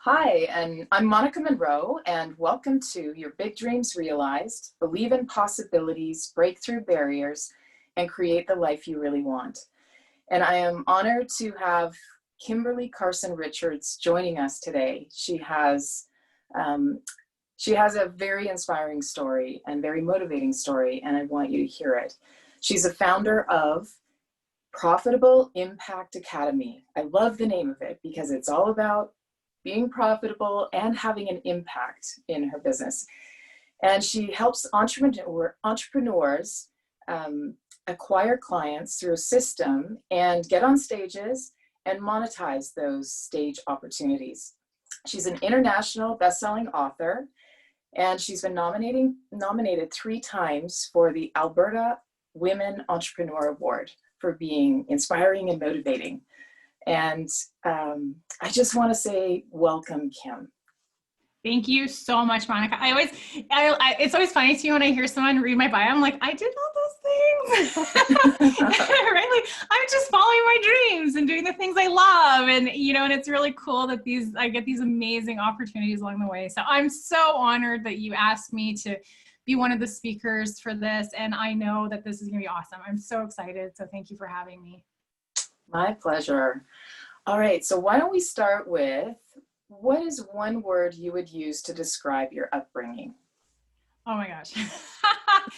Hi, and I'm Monica Munro, and welcome to Your Big Dreams Realized, Believe in Possibilities, Break Through Barriers, and Create the Life You Really Want. And I am honored to have Kimberly Carson-Richards joining us today. She has a very inspiring story and very motivating story, and I want you to hear it. She's a founder of Profitable Impact Academy. I love the name of it because it's all about being profitable and having an impact in her business. And she helps entrepreneurs acquire clients through a system and get on stages and monetize those stage opportunities. She's an international best-selling author, and she's been nominated 3 times for the Alberta Women Entrepreneur Award for being inspiring and motivating. And I just want to say, welcome, Kim. Thank you so much, Monica. It's always funny to me when I hear someone read my bio. I'm like, I did all those things, right? Like, I'm just following my dreams and doing the things I love. And, and it's really cool that I get these amazing opportunities along the way. So I'm so honored that you asked me to be one of the speakers for this. And I know that this is going to be awesome. I'm so excited. So thank you for having me. My pleasure. All right, so why don't we start with, what is one word you would use to describe your upbringing? Oh my gosh.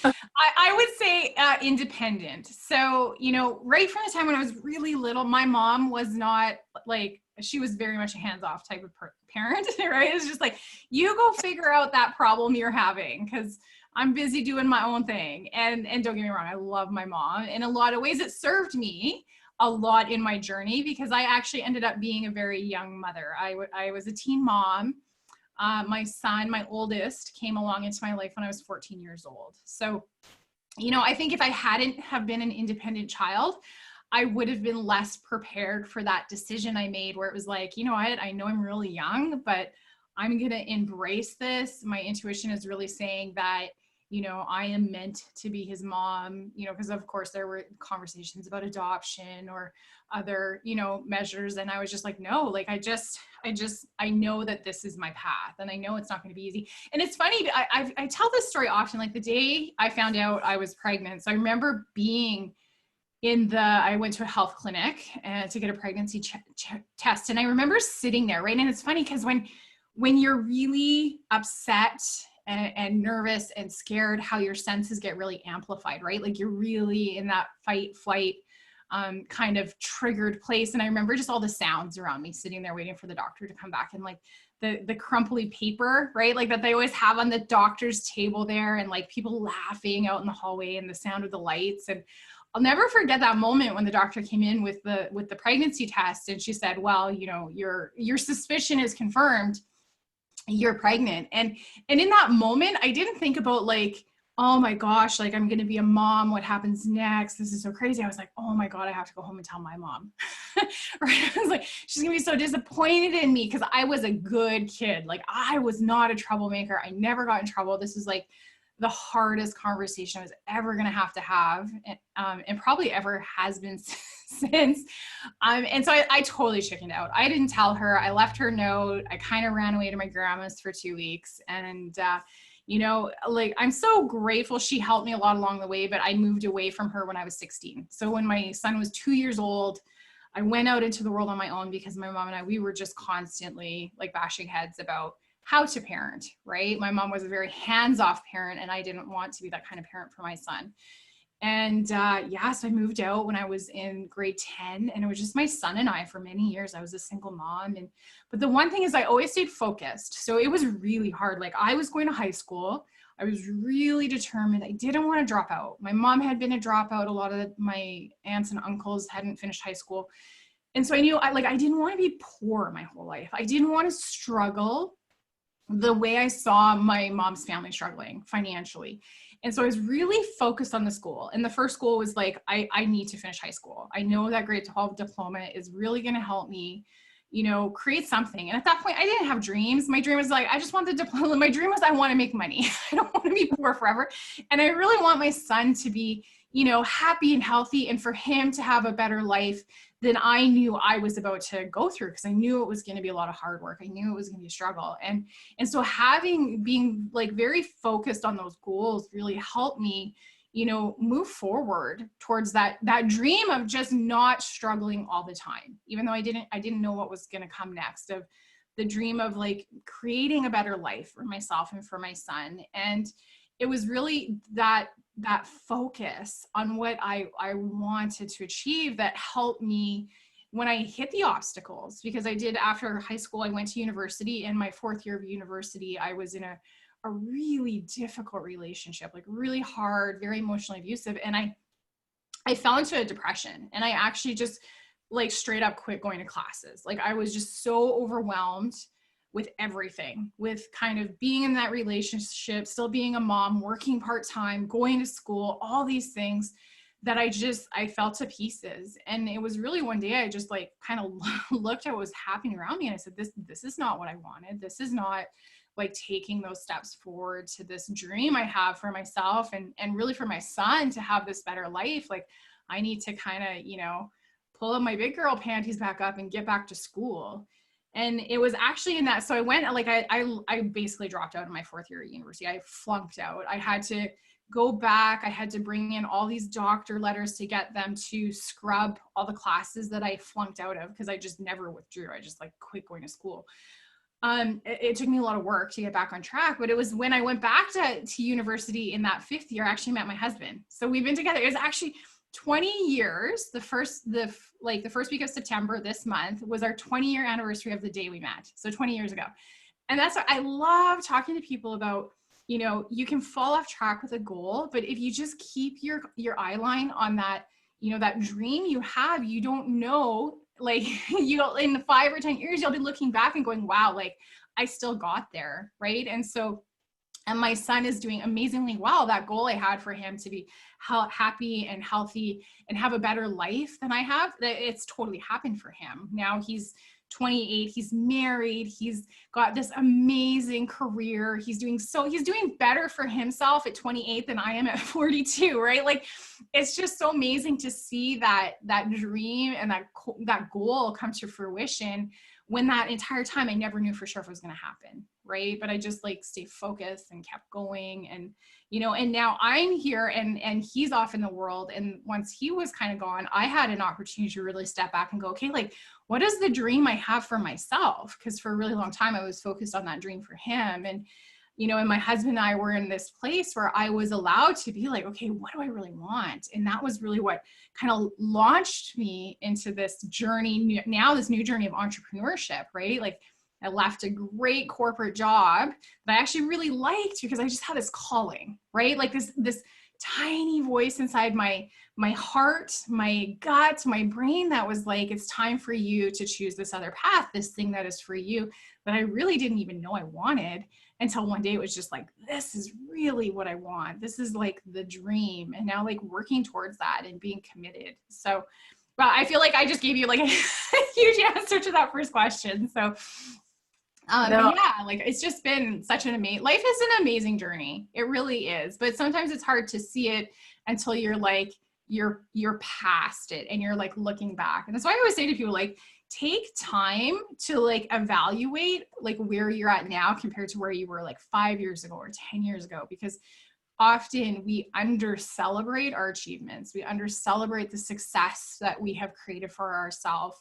I would say independent. So, right from the time when I was really little, my mom was not she was very much a hands-off type of parent, right? It's just like, you go figure out that problem you're having because I'm busy doing my own thing. And don't get me wrong, I love my mom. In a lot of ways, it served me a lot in my journey because I actually ended up being a very young mother. I was a teen mom. My son, my oldest, came along into my life when I was 14 years old. So, I think if I hadn't have been an independent child, I would have been less prepared for that decision I made where it was like, I know I'm really young, but I'm going to embrace this. My intuition is really saying that I am meant to be his mom, because of course there were conversations about adoption or other, measures. And I was just like, no, like, I know that this is my path and I know it's not going to be easy. And it's funny, I tell this story often, like the day I found out I was pregnant. So I remember being I went to a health clinic to get a pregnancy test. And I remember sitting there, right? And it's funny because when you're really upset and nervous and scared, how your senses get really amplified, right? Like you're really in that fight, flight kind of triggered place. And I remember just all the sounds around me sitting there waiting for the doctor to come back, and like the crumply paper, right? Like that they always have on the doctor's table there, and like people laughing out in the hallway and the sound of the lights. And I'll never forget that moment when the doctor came in with the pregnancy test, and she said, well, your suspicion is confirmed. You're pregnant. And in that moment, I didn't think about like, oh my gosh, like I'm going to be a mom. What happens next? This is so crazy. I was like, oh my God, I have to go home and tell my mom. Right? I was like, she's going to be so disappointed in me because I was a good kid. Like I was not a troublemaker. I never got in trouble. This was like the hardest conversation I was ever going to have, and probably ever has been since. And so I totally chickened out. I didn't tell her. I left her a note. I kind of ran away to my grandma's for 2 weeks. And, like I'm so grateful. She helped me a lot along the way, but I moved away from her when I was 16. So when my son was 2 years old, I went out into the world on my own because my mom and we were just constantly like bashing heads about how to parent, right? My mom was a very hands-off parent, and I didn't want to be that kind of parent for my son. And so I moved out when I was in grade 10, and it was just my son and I for many years. I was a single mom. But the one thing is I always stayed focused. So it was really hard. Like I was going to high school. I was really determined. I didn't want to drop out. My mom had been a dropout. A lot of my aunts and uncles hadn't finished high school. And so I knew I didn't want to be poor my whole life. I didn't want to struggle the way I saw my mom's family struggling financially. And so I was really focused on the school. And the first goal was like, I need to finish high school. I know that grade 12 diploma is really going to help me, create something. And at that point, I didn't have dreams. My dream was like, I just want the diploma. My dream was I want to make money. I don't want to be poor forever. And I really want my son to be, you know, happy and healthy, and for him to have a better life than I knew I was about to go through, because I knew it was going to be a lot of hard work. I knew it was going to be a struggle. And so being like very focused on those goals really helped me, you know, move forward towards that dream of just not struggling all the time, even though I didn't know what was going to come next, of the dream of like creating a better life for myself and for my son. And it was really that focus on what I wanted to achieve that helped me when I hit the obstacles. Because I did, after high school, I went to university. In my 4th year of university, I was in a really difficult relationship, like really hard, very emotionally abusive. And I fell into a depression, and I actually just like straight up quit going to classes. Like I was just so overwhelmed with everything, with kind of being in that relationship, still being a mom, working part-time, going to school, all these things, that I fell to pieces. And it was really one day I just like kind of looked at what was happening around me, and I said, this is not what I wanted. This is not like taking those steps forward to this dream I have for myself and really for my son to have this better life. Like I need to kind of, you know, pull up my big girl panties back up and get back to school. And it was actually in that, so I went, like, I basically dropped out of my 4th year at university. I flunked out. I had to go back. I had to bring in all these doctor letters to get them to scrub all the classes that I flunked out of, because I just never withdrew. I just like quit going to school. It took me a lot of work to get back on track, but it was when I went back to university in that 5th year, I actually met my husband. So we've been together. It was actually 20 years. The first week of September this month was our 20-year anniversary of the day we met. So 20 years ago. And that's what I love talking to people about. You know, you can fall off track with a goal, but if you just keep your eye line on that, you know, that dream you have, you don't know, like, you know, in 5 or 10 years, you'll be looking back and going, wow, like I still got there. Right. And so, and my son is doing amazingly well. That goal I had for him to be happy and healthy and have a better life than I have, that it's totally happened for him. Now he's 28, he's married, he's got this amazing career. He's doing better for himself at 28 than I am at 42, right? Like, it's just so amazing to see that dream and that goal come to fruition, when that entire time I never knew for sure if it was going to happen, right? But I just like stayed focused and kept going. And, you know, and now I'm here and he's off in the world. And once he was kind of gone, I had an opportunity to really step back and go, okay, like, what is the dream I have for myself? Because for a really long time, I was focused on that dream for him. And, you know, and my husband and I were in this place where I was allowed to be like, okay, what do I really want? And that was really what kind of launched me into this journey, now this new journey of entrepreneurship, right? Like, I left a great corporate job that I actually really liked because I just had this calling, right? Like this tiny voice inside my heart, my gut, my brain that was like, it's time for you to choose this other path, this thing that is for you, that I really didn't even know I wanted, until one day it was just like, this is really what I want. This is like the dream. And now, like, working towards that and being committed. So, but I feel like I just gave you like a huge answer to that first question. So No. yeah, like, it's just been such an amazing, life is an amazing journey. It really is. But sometimes it's hard to see it until you're like, you're past it and you're like looking back. And that's why I always say to people, like, take time to like evaluate like where you're at now compared to where you were like 5 years ago or 10 years ago, because often we under celebrate our achievements. We under celebrate the success that we have created for ourselves,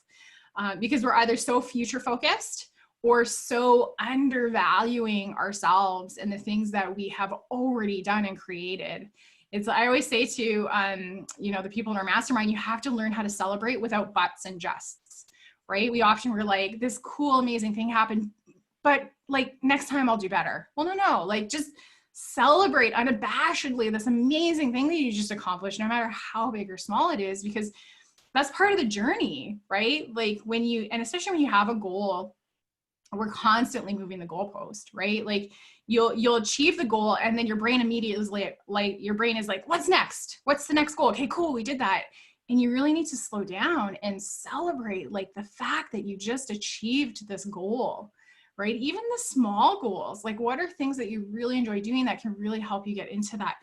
because we're either so future focused or so undervaluing ourselves and the things that we have already done and created. I always say to, you know, the people in our mastermind, you have to learn how to celebrate without buts and justs, right? We often were like, this cool, amazing thing happened, but like, next time I'll do better. Well, no, like, just celebrate unabashedly this amazing thing that you just accomplished, no matter how big or small it is, because that's part of the journey, right? Like, and especially when you have a goal, we're constantly moving the goalpost, right? Like, you'll achieve the goal, and then your brain immediately is like your brain is like, what's next? What's the next goal? Okay, cool, we did that. And you really need to slow down and celebrate like the fact that you just achieved this goal, right? Even the small goals, like what are things that you really enjoy doing that can really help you get into that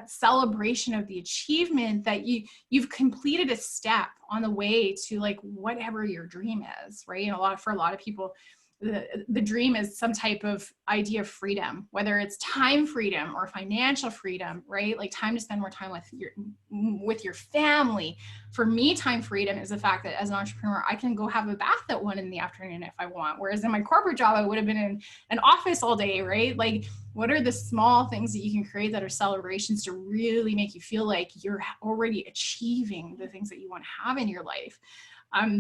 celebration of the achievement that you've completed a step on the way to like whatever your dream is, right? And for a lot of people, the dream is some type of idea of freedom, whether it's time freedom or financial freedom, right? Like time to spend more time with your family. For me, time freedom is the fact that as an entrepreneur, I can go have a bath at 1 PM if I want. Whereas in my corporate job, I would have been in an office all day, right? Like, what are the small things that you can create that are celebrations to really make you feel like you're already achieving the things that you want to have in your life?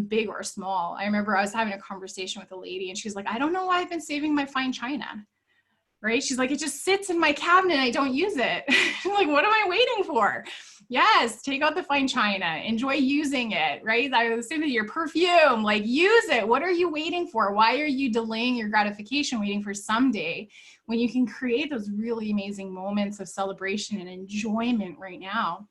Big or small. I remember I was having a conversation with a lady and she's like, I don't know why I've been saving my fine china, right? She's like, it just sits in my cabinet. I don't use it. I'm like, what am I waiting for? Yes, take out the fine china, enjoy using it, right? I was saying to your perfume, like use it. What are you waiting for? Why are you delaying your gratification, waiting for someday when you can create those really amazing moments of celebration and enjoyment right now?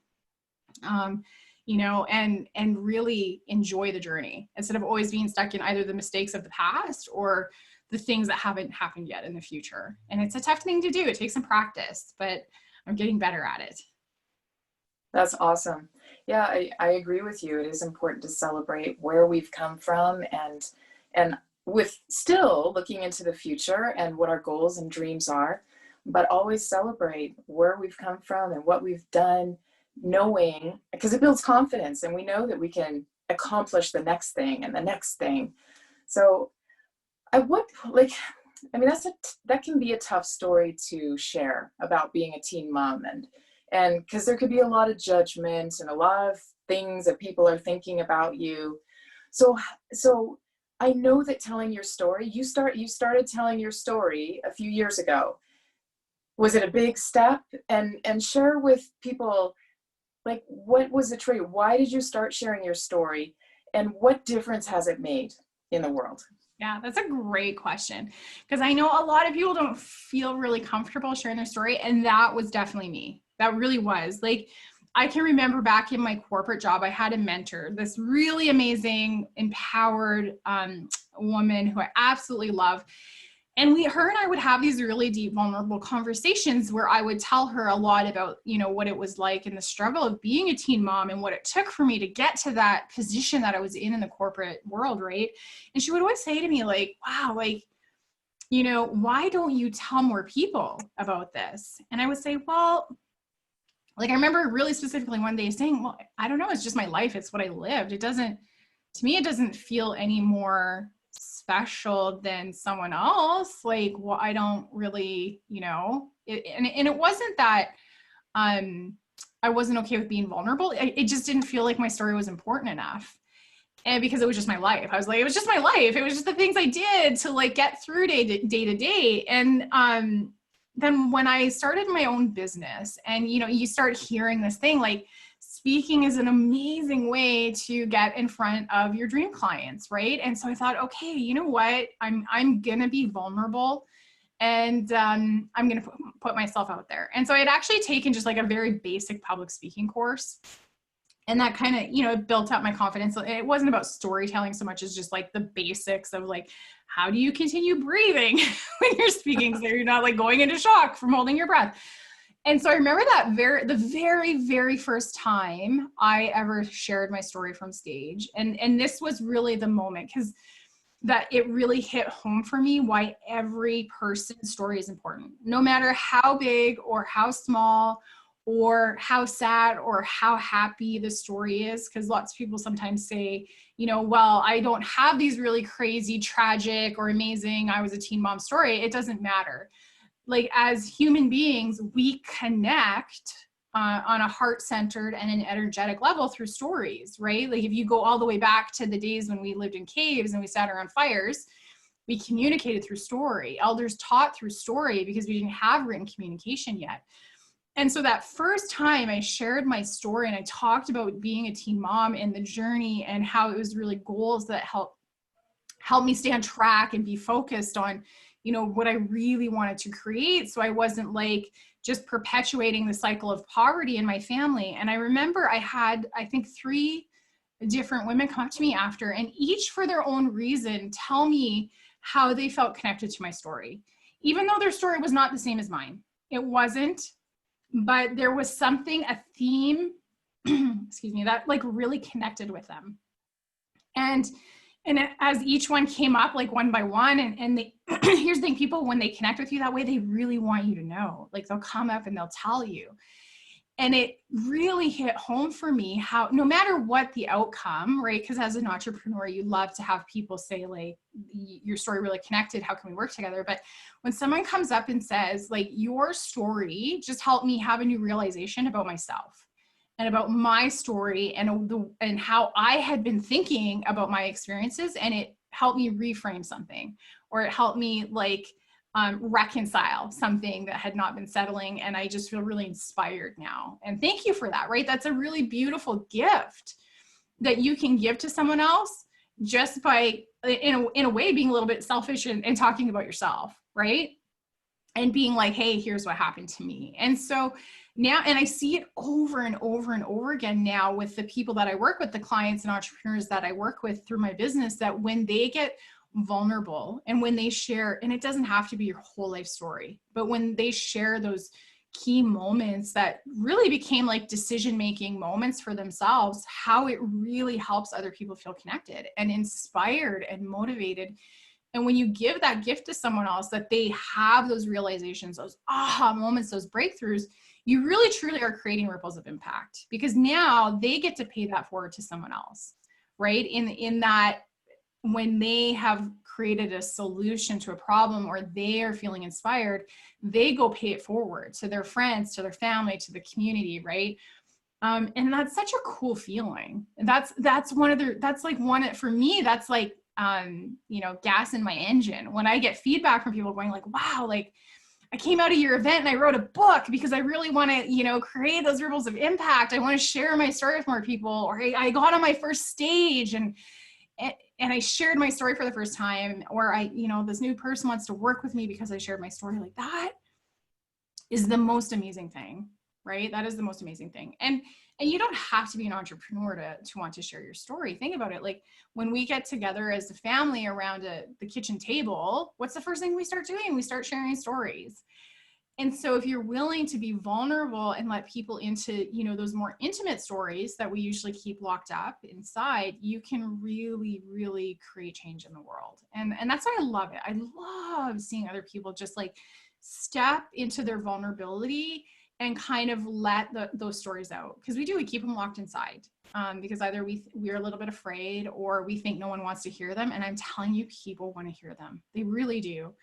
And really enjoy the journey instead of always being stuck in either the mistakes of the past or the things that haven't happened yet in the future. And it's a tough thing to do. It takes some practice, but I'm getting better at it. That's awesome. Yeah, I agree with you. It is important to celebrate where we've come from and with still looking into the future and what our goals and dreams are, but always celebrate where we've come from and what we've done, knowing, because it builds confidence and we know that we can accomplish the next thing and the next thing. So that can be a tough story to share about being a teen mom and because there could be a lot of judgment and a lot of things that people are thinking about you. So I know that telling your story, you started telling your story a few years ago. Was it a big step? And share with people, like, what was the trigger? Why did you start sharing your story? And what difference has it made in the world? Yeah, that's a great question. Because I know a lot of people don't feel really comfortable sharing their story. And that was definitely me. That really was. Like, I can remember back in my corporate job, I had a mentor, this really amazing, empowered woman who I absolutely love. And her and I would have these really deep, vulnerable conversations where I would tell her a lot about, what it was like and the struggle of being a teen mom and what it took for me to get to that position that I was in the corporate world, right? And she would always say to me, like, wow, like, why don't you tell more people about this? And I would say, well, like, I remember really specifically one day saying, well, I don't know, it's just my life. It's what I lived. To me, it doesn't feel any more special than someone else. Like, well, I don't really, and it wasn't that I wasn't okay with being vulnerable. It just didn't feel like my story was important enough. And because it was just my life, I was like, it was just my life. It was just the things I did to like get through day to day. And then when I started my own business and, you start hearing this thing, like, speaking is an amazing way to get in front of your dream clients, right? And so I thought, okay, you know what? I'm gonna be vulnerable, and I'm gonna put myself out there. And so I had actually taken just like a very basic public speaking course, and that kind of, it built up my confidence. It wasn't about storytelling so much as just like the basics of like, how do you continue breathing when you're speaking so you're not like going into shock from holding your breath. And so I remember the very, very first time I ever shared my story from stage. And this was really the moment, because that it really hit home for me why every person's story is important, no matter how big or how small or how sad or how happy the story is. Because lots of people sometimes say, well, I don't have these really crazy, tragic, or amazing, I was a teen mom story. It doesn't matter. Like, as human beings, we connect on a heart-centered and an energetic level through stories, right? Like, if you go all the way back to the days when we lived in caves and we sat around fires, we communicated through story. Elders taught through story because we didn't have written communication yet. And so that first time I shared my story and I talked about being a teen mom and the journey and how it was really goals that helped me stay on track and be focused on, what I really wanted to create. So I wasn't like just perpetuating the cycle of poverty in my family. And I remember I had, I think, 3 different women come up to me after, and each for their own reason tell me how they felt connected to my story. Even though their story was not the same as mine. It wasn't, but there was something, a theme, excuse me, that like really connected with them. And as each one came up, like one by one, and they, here's the thing, people, when they connect with you that way, they really want you to know, like they'll come up and they'll tell you. And it really hit home for me how, no matter what the outcome, right? Because as an entrepreneur, you love to have people say like, your story really connected. How can we work together? But when someone comes up and says like, your story just helped me have a new realization about myself and about my story and how I had been thinking about my experiences, and it helped me reframe something, or it helped me like reconcile something that had not been settling. And I just feel really inspired now. And thank you for that, right? That's a really beautiful gift that you can give to someone else just by, in a way, being a little bit selfish and talking about yourself, right? And being like, hey, here's what happened to me. And so now, and I see it over and over and over again now with the people that I work with, the clients and entrepreneurs that I work with through my business, that when they get vulnerable and when they share, and it doesn't have to be your whole life story, but when they share those key moments that really became like decision-making moments for themselves, how it really helps other people feel connected and inspired and motivated. And when you give that gift to someone else, that they have those realizations, those aha moments, those breakthroughs, you really truly are creating ripples of impact, because now they get to pay that forward to someone else, right? In that, when they have created a solution to a problem, or they are feeling inspired, they go pay it forward to their friends, to their family, to the community, right? And that's such a cool feeling. And that's one of the, that's like one, for me, that's like, you know, gas in my engine. When I get feedback from people going like, wow, like I came out of your event and I wrote a book because I really want to, you know, create those ripples of impact. I want to share my story with more people, or I got on my first stage and I shared my story for the first time, or you know, this new person wants to work with me because I shared my story. Like, that is the most amazing thing, right? That is the most amazing thing. And you don't have to be an entrepreneur to want to share your story. Think about it. Like when we get together as a family around the kitchen table, what's the first thing we start doing? We start sharing stories. And so if you're willing to be vulnerable and let people into, you know, those more intimate stories that we usually keep locked up inside, you can really, really create change in the world. And that's why I love it. I love seeing other people just like step into their vulnerability and kind of let those stories out. Because we keep them locked inside because either we're a little bit afraid, or we think no one wants to hear them. And I'm telling you, people want to hear them. They really do.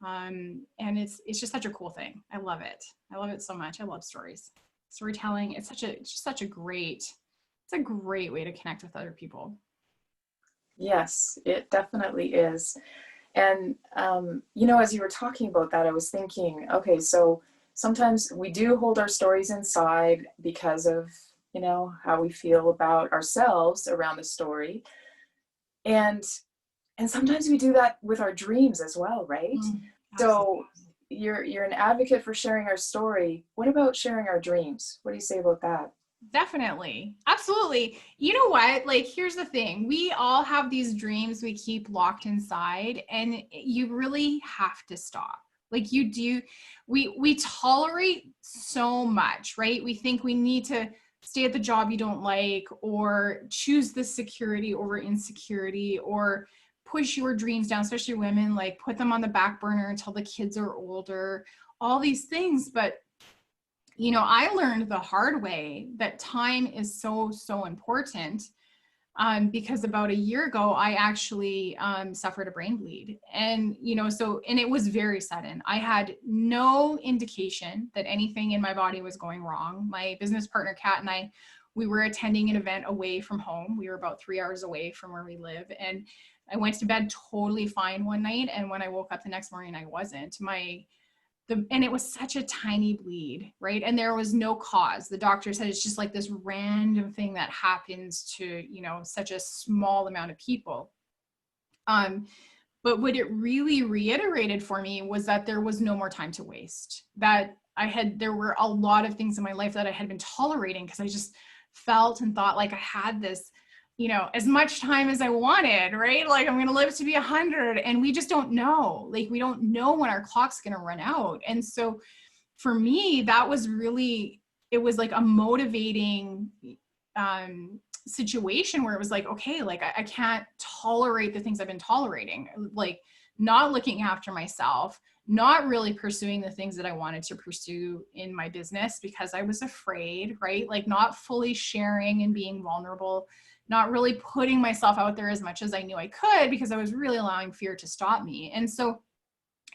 And it's just such a cool thing. I love it. I love it so much. I love stories, storytelling. It's just a great way to connect with other people. Yes, it definitely is. And, you know, as you were talking about that, I was thinking, okay, so sometimes we do hold our stories inside because of, you know, how we feel about ourselves around the story. And sometimes we do that with our dreams as well, right? So you're an advocate for sharing our story. What about sharing our dreams? What do you say about that? Definitely. Absolutely. You know what? Like, here's the thing. We all have these dreams we keep locked inside, and you really have to stop. Like you do, we tolerate so much, right? We think we need to stay at the job you don't like, or choose the security over insecurity, or push your dreams down, especially women, like put them on the back burner until the kids are older, all these things. But, you know, I learned the hard way that time is so, so important. Because about a year ago, I actually suffered a brain bleed. And, you know, and it was very sudden. I had no indication that anything in my body was going wrong. My business partner, Kat, and I, we were attending an event away from home. We were about 3 hours away from where we live. And I went to bed totally fine one night. And when I woke up the next morning, I wasn't. And it was such a tiny bleed, right? And there was no cause. The doctor said it's just like this random thing that happens to, you know, such a small amount of people. But what it really reiterated for me was that there was no more time to waste. That there were a lot of things in my life that I had been tolerating because I just felt and thought like I had this, you know, as much time as I wanted, right? Like I'm going to live to be 100, and we just don't know. Like we don't know when our clock's going to run out. And so for me, that was really, it was like a motivating situation where it was like, okay, like I can't tolerate the things I've been tolerating, like not looking after myself, not really pursuing the things that I wanted to pursue in my business because I was afraid, right? Like not fully sharing and being vulnerable, not really putting myself out there as much as I knew I could because I was really allowing fear to stop me. And so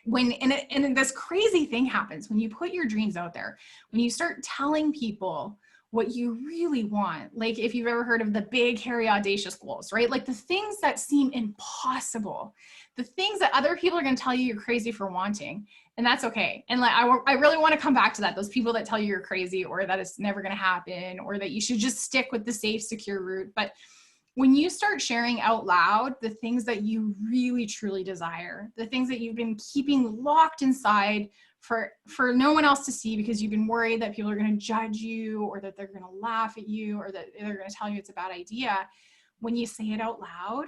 when, and this crazy thing happens when you put your dreams out there, when you start telling people what you really want, like if you've ever heard of the big, hairy, audacious goals, right? Like the things that seem impossible, the things that other people are going to tell you you're crazy for wanting, and that's okay. And like, I really want to come back to that. Those people that tell you you're crazy or that it's never going to happen or that you should just stick with the safe, secure route. But when you start sharing out loud the things that you really truly desire, the things that you've been keeping locked inside for no one else to see because you've been worried that people are going to judge you or that they're going to laugh at you or that they're going to tell you it's a bad idea, when you say it out loud,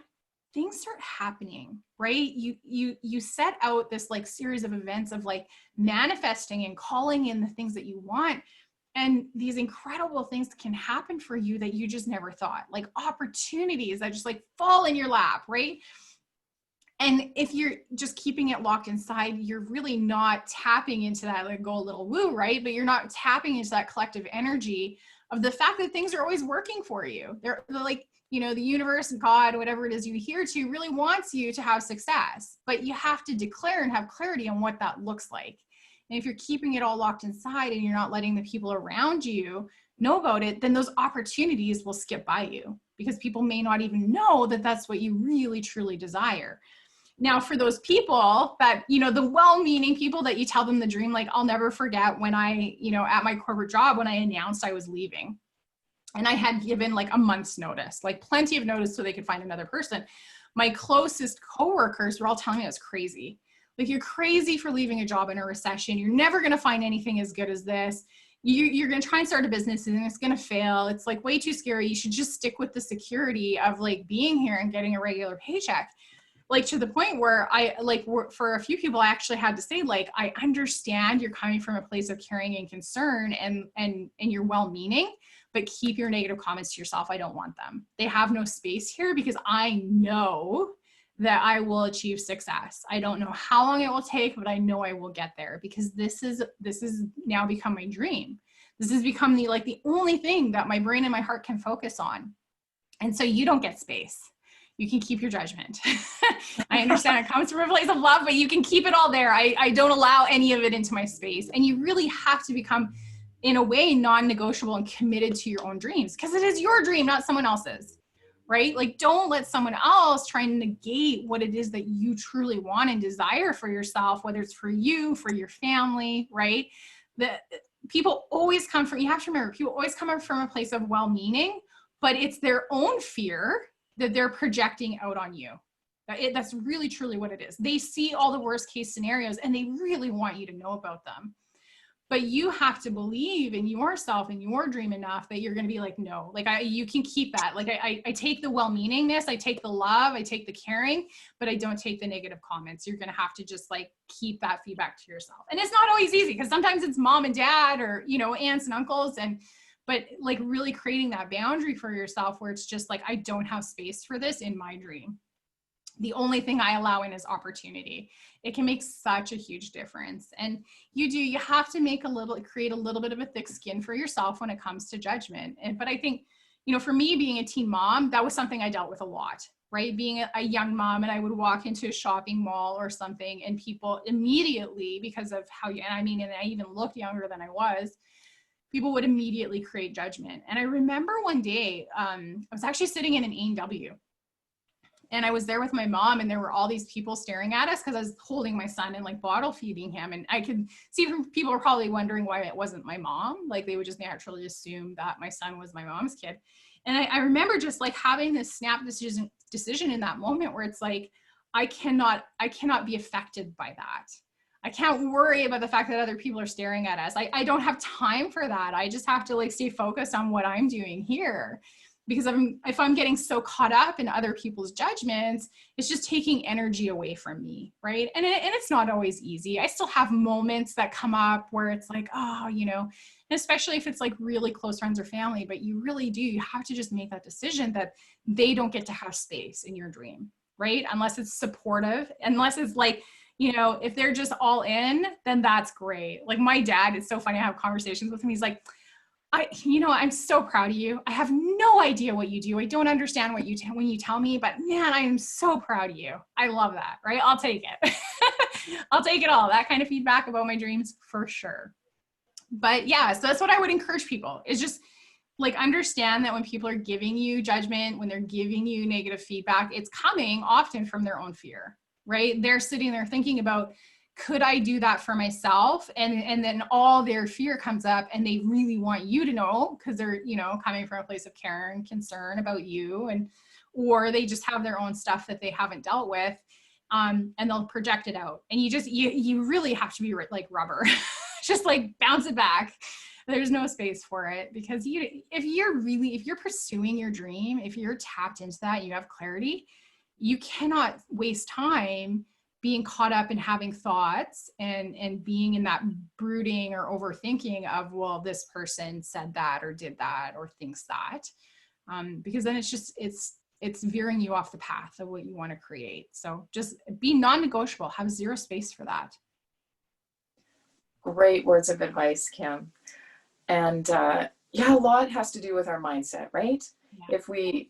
things start happening, right? You set out this like series of events of like manifesting and calling in the things that you want. And these incredible things can happen for you that you just never thought, like opportunities that just like fall in your lap, right? And if you're just keeping it locked inside, you're really not tapping into that, like go a little woo, right? But you're not tapping into that collective energy of the fact that things are always working for you. They're like, you know, the universe, God, whatever it is you adhere to really wants you to have success, but you have to declare and have clarity on what that looks like. And if you're keeping it all locked inside and you're not letting the people around you know about it, then those opportunities will skip by you because people may not even know that that's what you really, truly desire. Now, for those people that, you know, the well-meaning people that you tell them the dream, like I'll never forget when I, you know, at my corporate job, when I announced I was leaving and I had given like a month's notice, like plenty of notice so they could find another person. My closest coworkers were all telling me I was crazy. Like, you're crazy for leaving a job in a recession. You're never going to find anything as good as this. You're going to try and start a business and it's going to fail. It's like way too scary. You should just stick with the security of like being here and getting a regular paycheck. Like to the point where I like for a few people, I actually had to say, like, I understand you're coming from a place of caring and concern and you're well-meaning, but keep your negative comments to yourself. I don't want them. They have no space here because I know that I will achieve success. I don't know how long it will take, but I know I will get there because this is now become my dream. This has become the only thing that my brain and my heart can focus on. And so you don't get space. You can keep your judgment. I understand it comes from a place of love, but you can keep it all there. I don't allow any of it into my space. And you really have to become, in a way, non-negotiable and committed to your own dreams because it is your dream, not someone else's, right? Like, don't let someone else try and negate what it is that you truly want and desire for yourself, whether it's for you, for your family, right? People always come from, you have to remember, people always come from a place of well-meaning, but it's their own fear that they're projecting out on you. That's really, truly what it is. They see all the worst case scenarios and they really want you to know about them. But you have to believe in yourself and your dream enough that you're going to be like, no, like you can keep that. Like I take the well-meaningness, I take the love, I take the caring, but I don't take the negative comments. You're going to have to just like keep that feedback to yourself. And it's not always easy because sometimes it's mom and dad or, you know, aunts and uncles but like really creating that boundary for yourself where it's just like, I don't have space for this in my dream. The only thing I allow in is opportunity. It can make such a huge difference. And you have to create a little bit of a thick skin for yourself when it comes to judgment. But I think, you know, for me being a teen mom, that was something I dealt with a lot, right? Being a young mom, and I would walk into a shopping mall or something and people immediately, because of how and I even looked younger than I was, people would immediately create judgment. And I remember one day, I was actually sitting in an A&W and I was there with my mom and there were all these people staring at us because I was holding my son and like bottle feeding him. And I could see people were probably wondering why it wasn't my mom. Like they would just naturally assume that my son was my mom's kid. And I remember just like having this snap decision in that moment where it's like, I cannot be affected by that. I can't worry about the fact that other people are staring at us. I don't have time for that. I just have to like stay focused on what I'm doing here. because if I'm getting so caught up in other people's judgments, it's just taking energy away from me, right? And it's not always easy. I still have moments that come up where it's like, oh, you know, and especially if it's like really close friends or family, but you really do, you have to just make that decision that they don't get to have space in your dream, right? Unless it's supportive, unless it's like, you know, if they're just all in, then that's great. Like my dad, it's so funny. I have conversations with him. He's like, I'm so proud of you. I have no idea what you do. I don't understand what when you tell me, but man, I am so proud of you. I love that, right? I'll take it. I'll take it all. That kind of feedback about my dreams for sure. But yeah, so that's what I would encourage people is just like understand that when people are giving you judgment, when they're giving you negative feedback, it's coming often from their own fear, right? They're sitting there thinking about, could I do that for myself? And then all their fear comes up and they really want you to know because they're, you know, coming from a place of care and concern about you, and or they just have their own stuff that they haven't dealt with, and they'll project it out. And you really have to be like rubber, just like bounce it back. There's no space for it because if you're pursuing your dream, if you're tapped into that, you have clarity, you cannot waste time being caught up in having thoughts and being in that brooding or overthinking of, well, this person said that or did that or thinks that, because then it's veering you off the path of what you want to create. So just be non-negotiable, have zero space for that. Great words of advice, Kim. And yeah, a lot has to do with our mindset, right? Yeah. If we,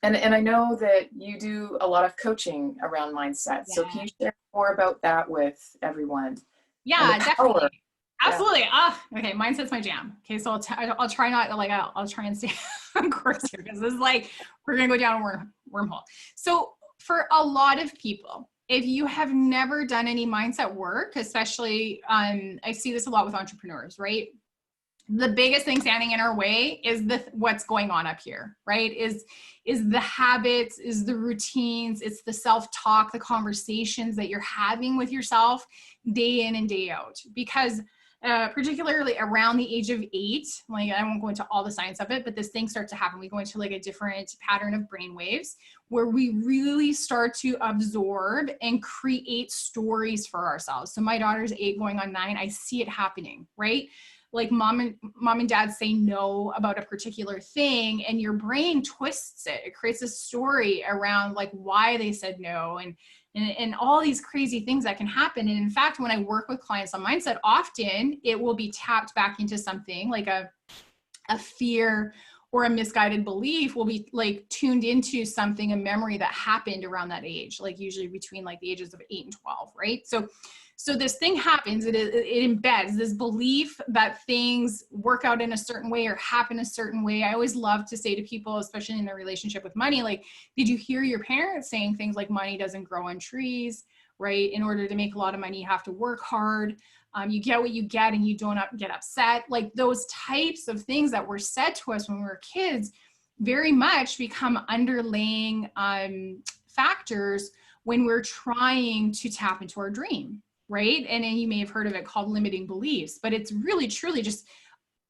and I know that you do a lot of coaching around mindset. Yeah. So can you share more about that with everyone? Yeah, definitely. Absolutely. Okay. Mindset's my jam. Okay. So I'll try not to I'll try and stay on course here because this is like, we're going to go down a wormhole. So for a lot of people, if you have never done any mindset work, especially, I see this a lot with entrepreneurs, right? The biggest thing standing in our way is what's going on up here, right? Is the habits, is the routines, it's the self-talk, the conversations that you're having with yourself day in and day out. Because particularly around the age of 8, like I won't go into all the science of it, but this thing starts to happen. We go into like a different pattern of brain waves where we really start to absorb and create stories for ourselves. So my daughter's 8 going on 9. I see it happening, right? Like mom and dad say no about a particular thing and your brain twists it. It creates a story around like why they said no and all these crazy things that can happen. And in fact, when I work with clients on mindset, often it will be tapped back into something like a fear or a misguided belief will be like tuned into something, a memory that happened around that age, like usually between like the ages of 8 and 12, right? So this thing happens, it embeds this belief that things work out in a certain way or happen a certain way. I always love to say to people, especially in their relationship with money, like, did you hear your parents saying things like money doesn't grow on trees, right? In order to make a lot of money, you have to work hard. You get what you get and you don't get upset. Like those types of things that were said to us when we were kids very much become underlying factors when we're trying to tap into our dream. Right? And then you may have heard of it called limiting beliefs, but it's really truly just,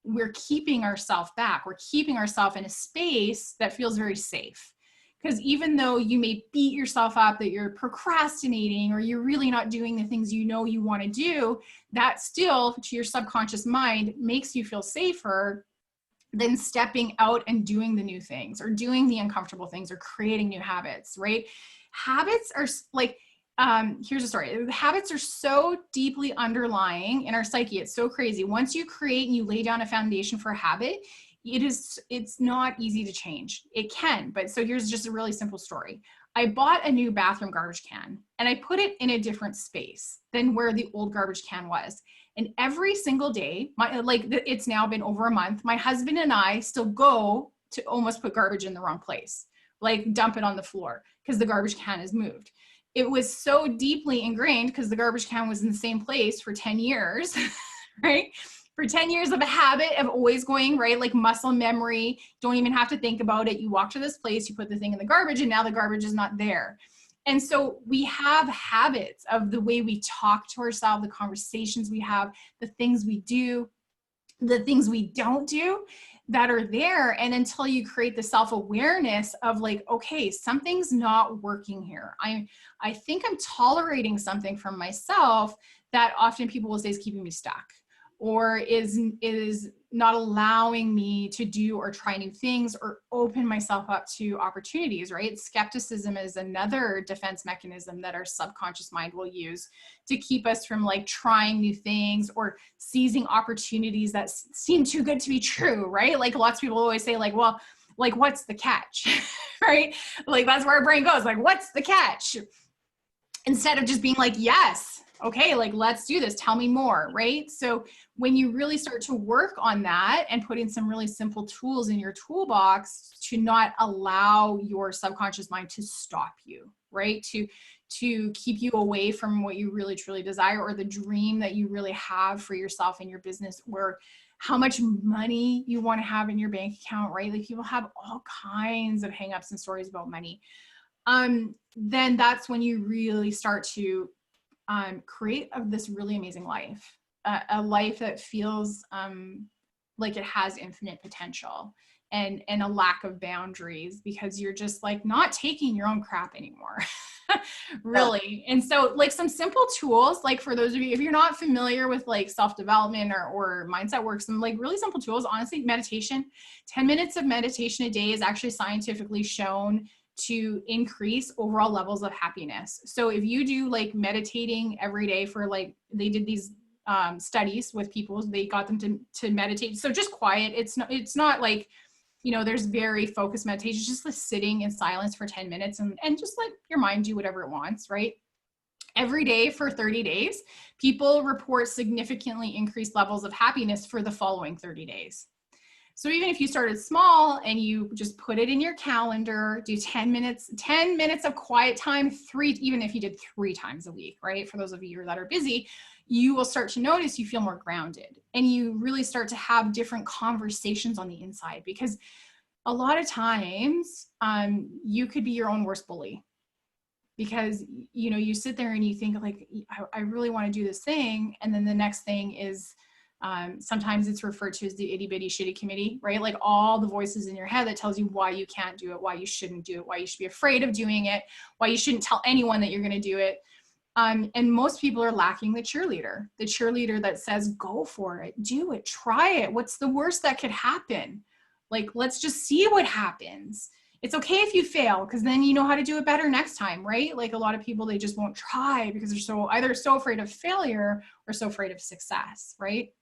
we're keeping ourselves back. We're keeping ourselves in a space that feels very safe. Because even though you may beat yourself up that you're procrastinating or you're really not doing the things you know you want to do, that still to your subconscious mind makes you feel safer than stepping out and doing the new things or doing the uncomfortable things or creating new habits, right? Habits are like, here's a story. The habits are so deeply underlying in our psyche. It's so crazy. Once you create and you lay down a foundation for a habit, it's not easy to change. It can, but so here's just a really simple story. I bought a new bathroom garbage can and I put it in a different space than where the old garbage can was. And every single day, it's now been over a month, my husband and I still go to almost put garbage in the wrong place, like dump it on the floor because the garbage can is moved. It was so deeply ingrained because the garbage can was in the same place for 10 years, right? For 10 years of a habit of always going, right? Like muscle memory, don't even have to think about it. You walk to this place, you put the thing in the garbage and now the garbage is not there. And so we have habits of the way we talk to ourselves, the conversations we have, the things we do, the things we don't do that are there. And until you create the self-awareness of like, okay, something's not working here. I think I'm tolerating something from myself that often people will say is keeping me stuck, or is not allowing me to do or try new things or open myself up to opportunities, right? Skepticism is another defense mechanism that our subconscious mind will use to keep us from like trying new things or seizing opportunities that seem too good to be true, right? Like lots of people always say like, well, like what's the catch, right? Like that's where our brain goes, like what's the catch? Instead of just being like, yes, okay, like let's do this, tell me more, right? So when you really start to work on that and put in some really simple tools in your toolbox to not allow your subconscious mind to stop you, right? To keep you away from what you really truly desire, or the dream that you really have for yourself and your business, or how much money you want to have in your bank account, right? Like people have all kinds of hangups and stories about money. Then that's when you really start to create this really amazing life, a life that feels like it has infinite potential and a lack of boundaries, because you're just like not taking your own crap anymore. Really. And so like some simple tools, like for those of you, if you're not familiar with like self-development or mindset work, some like really simple tools, honestly, meditation, 10 minutes of meditation a day is actually scientifically shown to increase overall levels of happiness. So if you do like meditating every day for like, they did these studies with people, they got them to meditate. So just quiet. It's not like, you know, there's very focused meditation, just like sitting in silence for 10 minutes and just let your mind do whatever it wants, right? Every day for 30 days, people report significantly increased levels of happiness for the following 30 days. So even if you started small and you just put it in your calendar, do 10 minutes of quiet time, even if you did 3 times a week, right? For those of you that are busy, you will start to notice you feel more grounded and you really start to have different conversations on the inside, because a lot of times you could be your own worst bully, because, you know, you sit there and you think like, I really want to do this thing. And then the next thing is, sometimes it's referred to as the itty bitty shitty committee, right? Like all the voices in your head that tells you why you can't do it, why you shouldn't do it, why you should be afraid of doing it, why you shouldn't tell anyone that you're going to do it. And most people are lacking the cheerleader that says, go for it, do it, try it. What's the worst that could happen? Like, let's just see what happens. It's okay if you fail, because then you know how to do it better next time, right? Like a lot of people, they just won't try because they're either so afraid of failure or so afraid of success, right?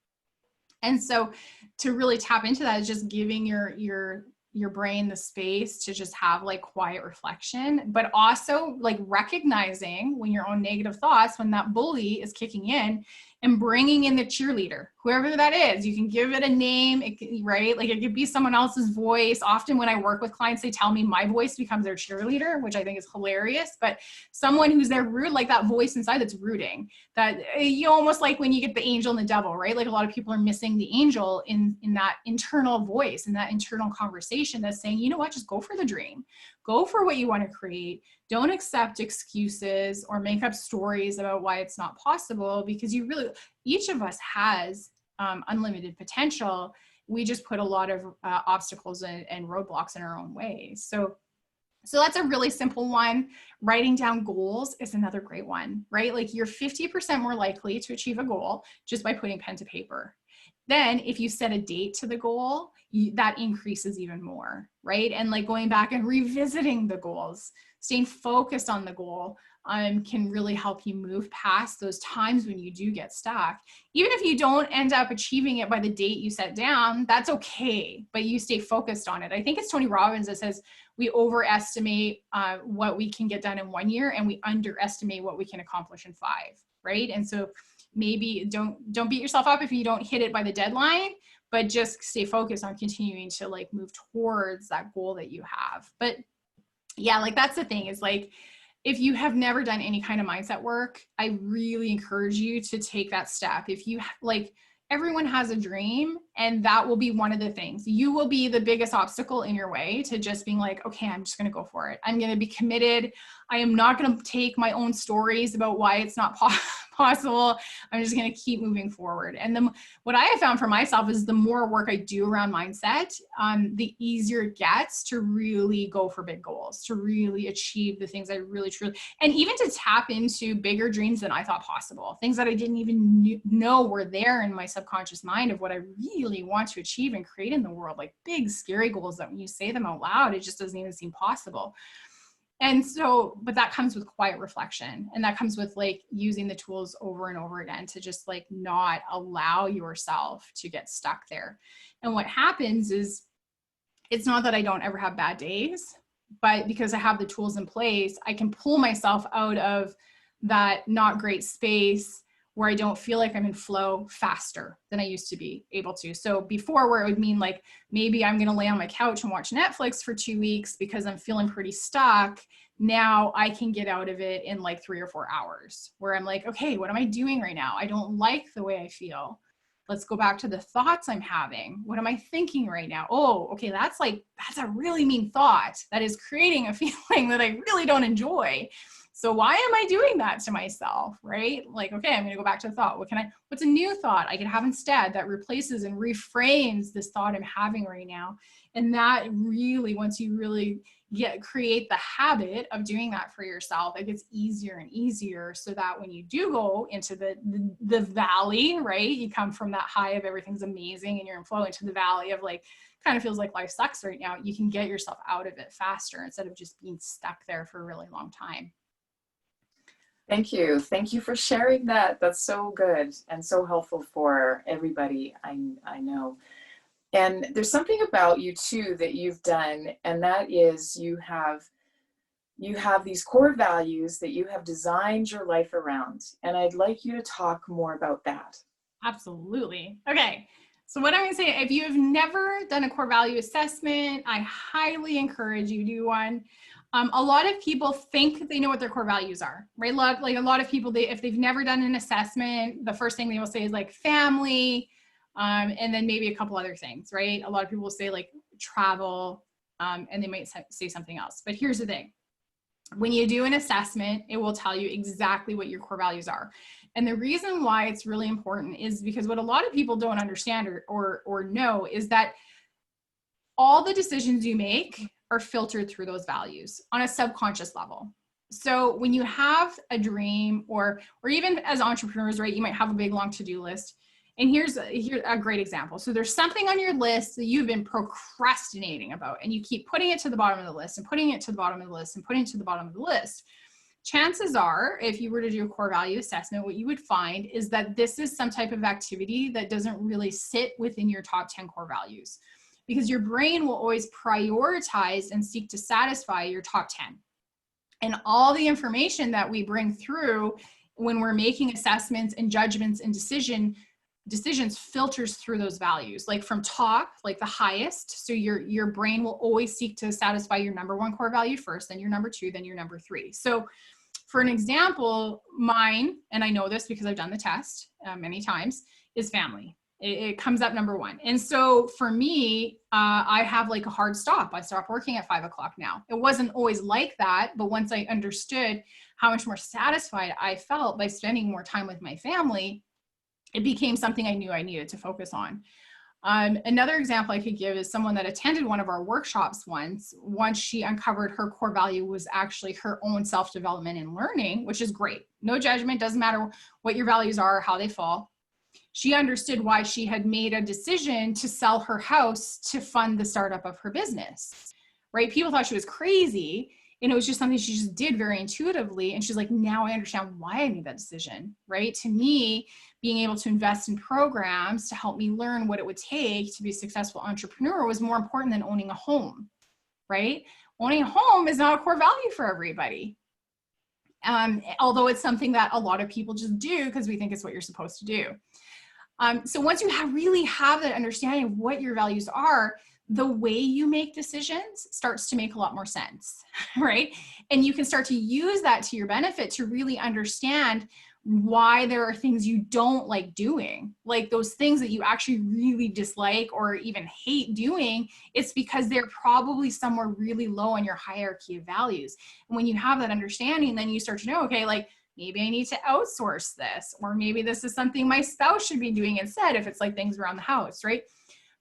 And so to really tap into that is just giving your brain the space to just have like quiet reflection, but also like recognizing when your own negative thoughts, when that bully is kicking in, and bringing in the cheerleader, whoever that is. You can give it a name, right? Like it could be someone else's voice. Often when I work with clients, they tell me my voice becomes their cheerleader, which I think is hilarious. But someone who's there rude, like that voice inside that's rooting, that you almost like when you get the angel and the devil, right? Like a lot of people are missing the angel in that internal voice, in that internal conversation that's saying, you know what, just go for the dream, go for what you want to create. Don't accept excuses or make up stories about why it's not possible, because each of us has unlimited potential. We just put a lot of obstacles and roadblocks in our own ways. So that's a really simple one. Writing down goals is another great one, right? Like you're 50% more likely to achieve a goal just by putting pen to paper. Then if you set a date to the goal, that increases even more, right? And like going back and revisiting the goals, staying focused on the goal can really help you move past those times when you do get stuck. Even if you don't end up achieving it by the date you set down, that's okay, but you stay focused on it. I think it's Tony Robbins that says we overestimate what we can get done in 1 year and we underestimate what we can accomplish in 5, right? And so maybe don't beat yourself up if you don't hit it by the deadline, but just stay focused on continuing to like move towards that goal that you have. But yeah, like that's the thing, is like, if you have never done any kind of mindset work, I really encourage you to take that step. If you like, everyone has a dream, and that will be one of the things. You will be the biggest obstacle in your way to just being like, okay, I'm just going to go for it. I'm going to be committed. I am not going to take my own stories about why it's not possible. I'm just going to keep moving forward. And then what I have found for myself is the more work I do around mindset, the easier it gets to really go for big goals, to really achieve the things I really, truly, and even to tap into bigger dreams than I thought possible, things that I didn't even know were there in my subconscious mind of what I really want to achieve and create in the world, like big, scary goals that when you say them out loud, it just doesn't even seem possible. And so, but that comes with quiet reflection, and that comes with like using the tools over and over again to just like not allow yourself to get stuck there. And what happens is, it's not that I don't ever have bad days, but because I have the tools in place, I can pull myself out of that not great space where I don't feel like I'm in flow faster than I used to be able to. So before, where it would mean like, maybe I'm going to lay on my couch and watch Netflix for 2 weeks because I'm feeling pretty stuck. Now I can get out of it in like 3 or 4 hours, where I'm like, okay, what am I doing right now? I don't like the way I feel. Let's go back to the thoughts I'm having. What am I thinking right now? Oh, okay, that's a really mean thought that is creating a feeling that I really don't enjoy. So why am I doing that to myself, right? Like, okay, I'm going to go back to the thought. What's a new thought I can have instead that replaces and reframes this thought I'm having right now? And that really, once you really create the habit of doing that for yourself, it gets easier and easier, so that when you do go into the valley, right? You come from that high of everything's amazing and you're in flow into the valley of like, kind of feels like life sucks right now. You can get yourself out of it faster instead of just being stuck there for a really long time. Thank you. Thank you for sharing that. That's so good and so helpful for everybody I know. And there's something about you too that you've done, and that is you have these core values that you have designed your life around. And I'd like you to talk more about that. Absolutely. Okay. So what I'm going to say, if you have never done a core value assessment, I highly encourage you to do one. A lot of people think they know what their core values are, right? A lot of people, if they've never done an assessment, the first thing they will say is like family, and then maybe a couple other things, right? A lot of people will say like travel, and they might say something else. But here's the thing. When you do an assessment, it will tell you exactly what your core values are. And the reason why it's really important is because what a lot of people don't understand or know is that all the decisions you make are filtered through those values on a subconscious level. So when you have a dream, or even as entrepreneurs, right, you might have a big long to-do list. And here's a great example. So there's something on your list that you've been procrastinating about, and you keep putting it to the bottom of the list and putting it to the bottom of the list and putting it to the bottom of the list. Chances are, if you were to do a core value assessment, what you would find is that this is some type of activity that doesn't really sit within your top 10 core values, because your brain will always prioritize and seek to satisfy your top 10. And all the information that we bring through when we're making assessments and judgments and decisions filters through those values, like from top, like the highest. So your brain will always seek to satisfy your number 1 core value first, then your number 2, then your number 3. So for an example, mine, and I know this because I've done the test many times, is family. It comes up number 1. And so for me, I have like a hard stop. I stop working at 5 o'clock now. It wasn't always like that, but once I understood how much more satisfied I felt by spending more time with my family, it became something I knew I needed to focus on. Another example I could give is someone that attended one of our workshops once she uncovered her core value was actually her own self-development and learning, which is great. No judgment, doesn't matter what your values are, how they fall. She understood why she had made a decision to sell her house to fund the startup of her business, right? People thought she was crazy, and it was just something she just did very intuitively. And she's like, now I understand why I made that decision, right? To me, being able to invest in programs to help me learn what it would take to be a successful entrepreneur was more important than owning a home, right? Owning a home is not a core value for everybody. Although it's something that a lot of people just do because we think it's what you're supposed to do. So once you really have that understanding of what your values are, the way you make decisions starts to make a lot more sense, right? And you can start to use that to your benefit to really understand why there are things you don't like doing, like those things that you actually really dislike or even hate doing. It's because they're probably somewhere really low on your hierarchy of values. And when you have that understanding, then you start to know, okay, like Maybe I need to outsource this, or maybe this is something my spouse should be doing instead if it's like things around the house, right?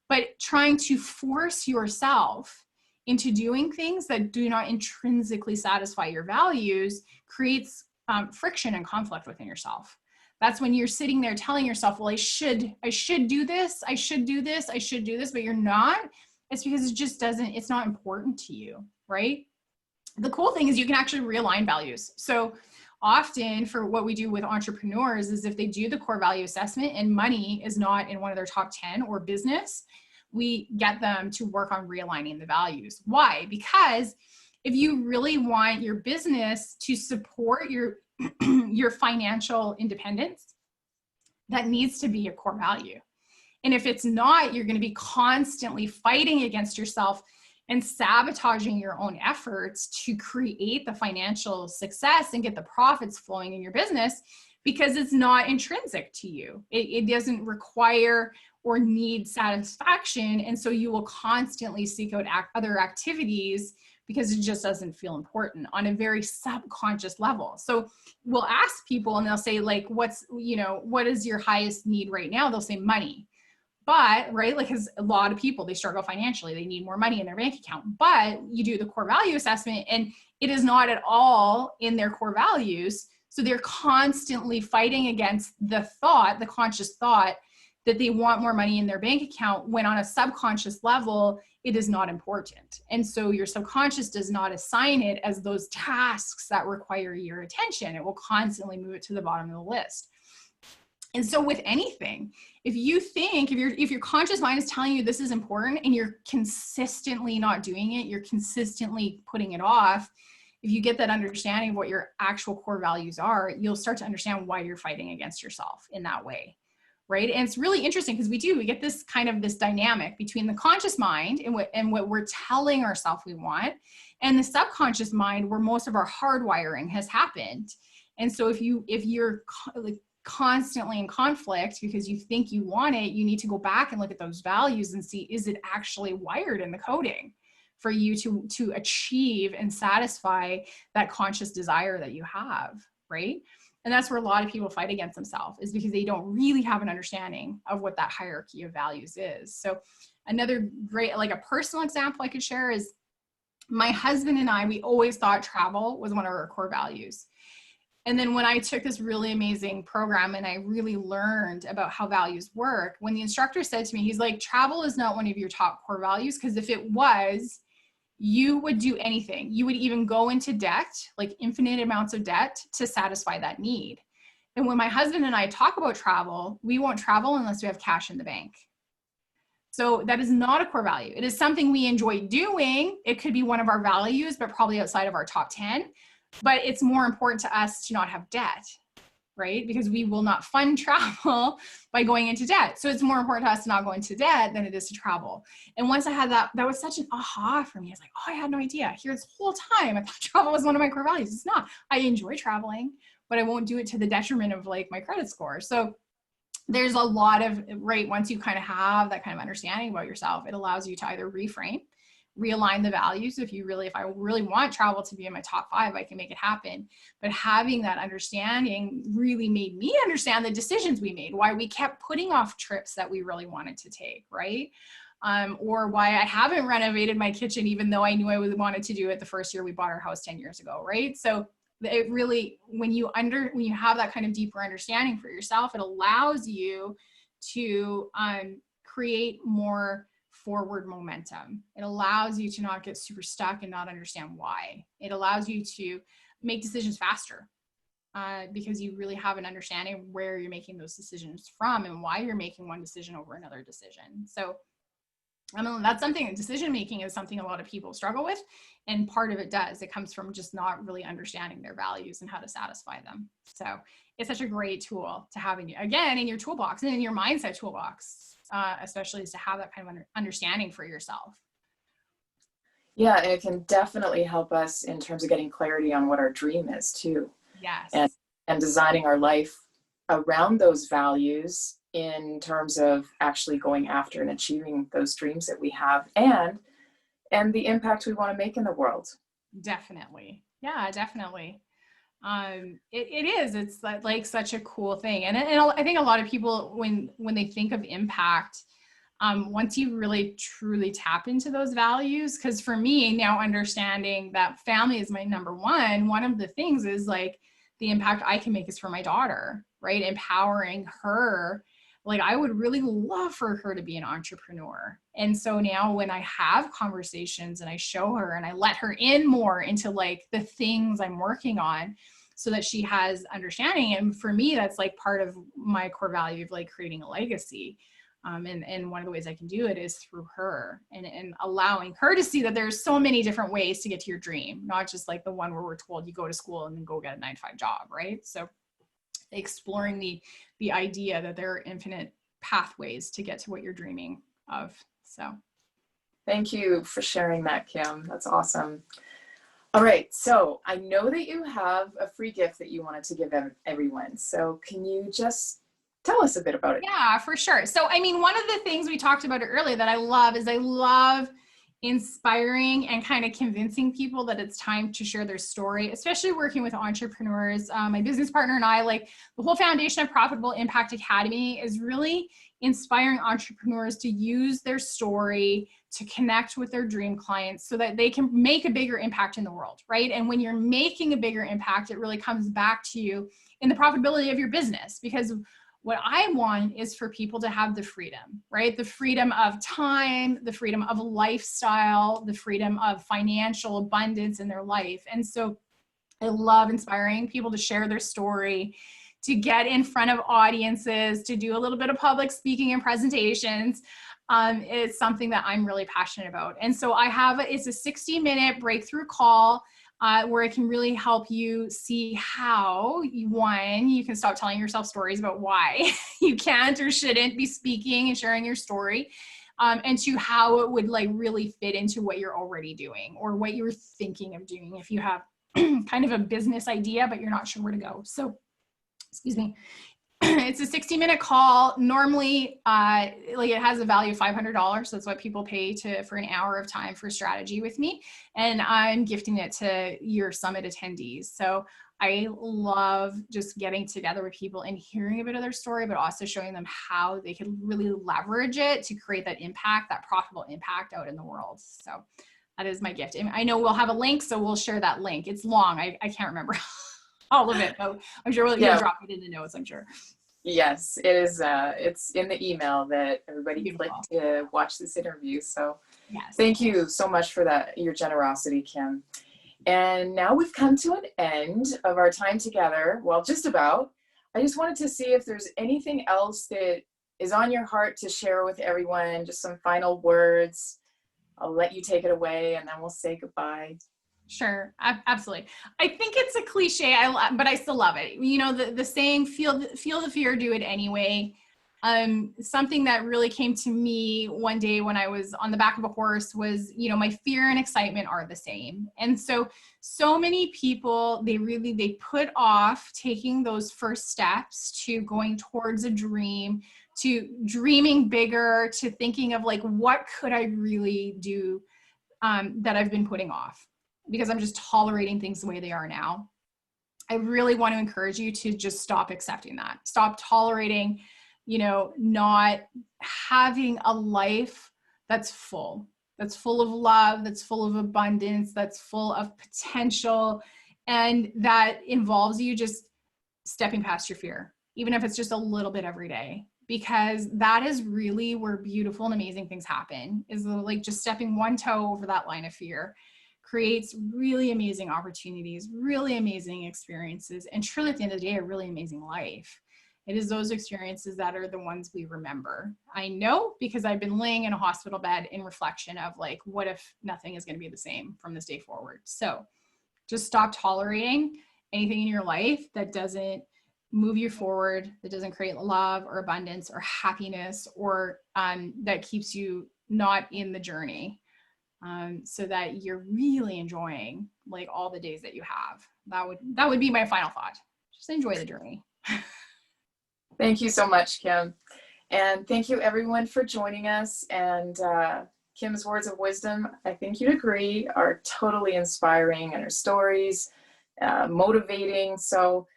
But trying to force yourself into doing things that do not intrinsically satisfy your values creates friction and conflict within yourself. That's when you're sitting there telling yourself, well, I should do this, I should do this, I should do this, but you're not. It's because it just doesn't, it's not important to you, right? The cool thing is you can actually realign values. So often for what we do with entrepreneurs is if they do the core value assessment and money is not in one of their top 10 or business, we get them to work on realigning the values. Why? Because if you really want your business to support your, your financial independence, that needs to be a core value. And if it's not, you're going to be constantly fighting against yourself and sabotaging your own efforts to create the financial success and get the profits flowing in your business because it's not intrinsic to you. It doesn't require or need satisfaction. And so you will constantly seek out other activities because it just doesn't feel important on a very subconscious level. So we'll ask people and they'll say like, what is your highest need right now? They'll say money. But, right, like, because a lot of people, they struggle financially, they need more money in their bank account, but you do the core value assessment and it is not at all in their core values. So they're constantly fighting against the conscious thought that they want more money in their bank account when on a subconscious level, it is not important. And so your subconscious does not assign it as those tasks that require your attention. It will constantly move it to the bottom of the list. And so with anything, if your conscious mind is telling you this is important and you're consistently not doing it, you're consistently putting it off, if you get that understanding of what your actual core values are, you'll start to understand why you're fighting against yourself in that way, right? And it's really interesting because we get this kind of this dynamic between the conscious mind and what we're telling ourselves we want, and the subconscious mind where most of our hardwiring has happened. And so if you're like constantly in conflict because you think you want it, you need to go back and look at those values and see, is it actually wired in the coding for you to achieve and satisfy that conscious desire that you have, right? And that's where a lot of people fight against themselves, is because they don't really have an understanding of what that hierarchy of values is. So another great, like a personal example I could share is my husband and I, we always thought travel was one of our core values. And then when I took this really amazing program and I really learned about how values work, when the instructor said to me, he's like, travel is not one of your top core values, because if it was, you would do anything. You would even go into debt, like infinite amounts of debt, to satisfy that need. And when my husband and I talk about travel, we won't travel unless we have cash in the bank. So that is not a core value. It is something we enjoy doing. It could be one of our values, but probably outside of our top 10. But it's more important to us to not have debt, right? Because we will not fund travel by going into debt. So it's more important to us to not go into debt than it is to travel. And once I had that was such an aha for me. I was like, oh, I had no idea. Here this whole time, I thought travel was one of my core values. It's not. I enjoy traveling, but I won't do it to the detriment of like my credit score. So there's a lot of, right, once you kind of have that kind of understanding about yourself, it allows you to either reframe, realign the values. If I really want travel to be in my top 5, I can make it happen. But having that understanding really made me understand the decisions we made, why we kept putting off trips that we really wanted to take, right? Or why I haven't renovated my kitchen, even though I knew I wanted to do it the first year we bought our house 10 years ago, right? So it really, when you have that kind of deeper understanding for yourself, it allows you to create more forward momentum. It allows you to not get super stuck and not understand why. It allows you to make decisions faster because you really have an understanding of where you're making those decisions from and why you're making one decision over another decision. So I mean, that's something, decision making is something a lot of people struggle with. And part of it comes from just not really understanding their values and how to satisfy them. So it's such a great tool to have in your toolbox and in your mindset toolbox. Especially is to have that kind of understanding for yourself. Yeah, and it can definitely help us in terms of getting clarity on what our dream is too. Yes. And designing our life around those values in terms of actually going after and achieving those dreams that we have and the impact we want to make in the world. Definitely. Yeah, definitely. It is, it's like such a cool thing. And I think a lot of people, when they think of impact, once you really truly tap into those values, because for me now, understanding that family is my number one of the things is like the impact I can make is for my daughter, right? Empowering her. Like I would really love for her to be an entrepreneur. And so now when I have conversations and I show her and I let her in more into like the things I'm working on so that she has understanding. And for me, that's like part of my core value of like creating a legacy. And one of the ways I can do it is through her and allowing her to see that there's so many different ways to get to your dream, not just like the one where we're told you go to school and then go get a 9-to-5 job, right? So exploring the idea that there are infinite pathways to get to what you're dreaming of. So thank you for sharing that, Kim. That's awesome. All right, so I know that you have a free gift that you wanted to give everyone. So can you just tell us a bit about it? Yeah, for sure. So, I mean, one of the things we talked about earlier that I love is I love inspiring and kind of convincing people that it's time to share their story, especially working with entrepreneurs. My business partner and I, like the whole foundation of Profitable Impact Academy is really inspiring entrepreneurs to use their story to connect with their dream clients so that they can make a bigger impact in the world, right? And when you're making a bigger impact, it really comes back to you in the profitability of your business, because what I want is for people to have the freedom, right? The freedom of time, the freedom of lifestyle, the freedom of financial abundance in their life. And so I love inspiring people to share their story, to get in front of audiences, to do a little bit of public speaking and presentations. It's something that I'm really passionate about. And so it's a 60-minute breakthrough call where it can really help you see how you can stop telling yourself stories about why you can't or shouldn't be speaking and sharing your story, and to how it would like really fit into what you're already doing or what you're thinking of doing if you have kind of a business idea, but you're not sure where to go. So, excuse me. It's a 60-minute call. Normally, like it has a value of $500. That's what people pay for an hour of time for strategy with me. And I'm gifting it to your summit attendees. So I love just getting together with people and hearing a bit of their story, but also showing them how they can really leverage it to create that impact, that profitable impact out in the world. So that is my gift. And I know we'll have a link, so we'll share that link. It's long. I can't remember all of it. So I'm sure you'll drop it in the notes, I'm sure. Yes, it is. It's in the email that everybody clicked to watch this interview. So yes. Thank you so much for that, your generosity, Kim. And now we've come to an end of our time together. Well, just about. I just wanted to see if there's anything else that is on your heart to share with everyone, just some final words. I'll let you take it away and then we'll say goodbye. Sure. Absolutely. I think it's a cliche, but I still love it. You know, the saying, feel the fear, do it anyway. Something that really came to me one day when I was on the back of a horse was, you know, my fear and excitement are the same. And so many people, they put off taking those first steps to going towards a dream, to dreaming bigger, to thinking of like, what could I really do that I've been putting off? Because I'm just tolerating things the way they are now. I really want to encourage you to just stop accepting that. Stop tolerating, you know, not having a life that's full of love, that's full of abundance, that's full of potential, and that involves you just stepping past your fear, even if it's just a little bit every day. Because that is really where beautiful and amazing things happen, is like just stepping one toe over that line of fear creates really amazing opportunities, really amazing experiences, and truly at the end of the day, a really amazing life. It is those experiences that are the ones we remember. I know, because I've been laying in a hospital bed in reflection of like, what if nothing is going to be the same from this day forward? So just stop tolerating anything in your life that doesn't move you forward, that doesn't create love or abundance or happiness, or that keeps you not in the journey. So that you're really enjoying like all the days that you have. That would be my final thought. Just enjoy the journey. Thank you so much, Kim. And thank you everyone for joining us. And Kim's words of wisdom, I think you'd agree, are totally inspiring, and her stories motivating. So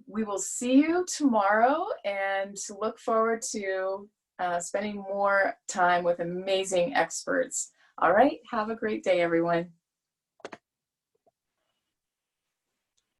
we will see you tomorrow and look forward to spending more time with amazing experts. All right, have a great day, everyone.